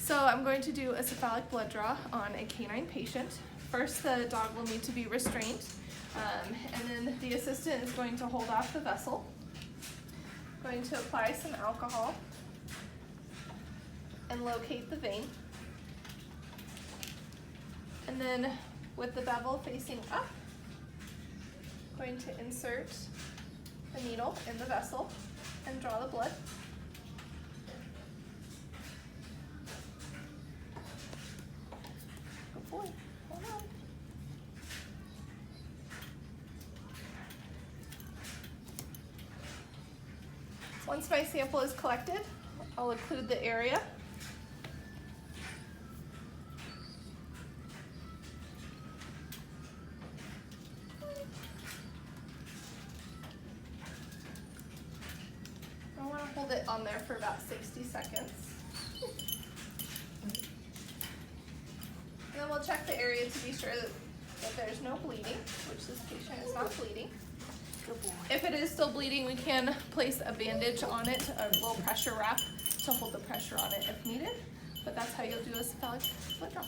So I'm going to do a cephalic blood draw on a canine patient. First, the dog will need to be restrained, and then the assistant is going to hold off the vessel. Going to apply some alcohol and locate the vein. And then with the bevel facing up, going to insert the needle in the vessel and draw the blood. Good boy, hold on. Once my sample is collected, I'll include the area. I want to hold it on there for about 60 seconds. And then we'll check the area to be sure that there's no bleeding, which this patient is not bleeding. If it is still bleeding, we can place a bandage on it, a little pressure wrap to hold the pressure on it if needed. But that's how you'll do a cephalic blood draw.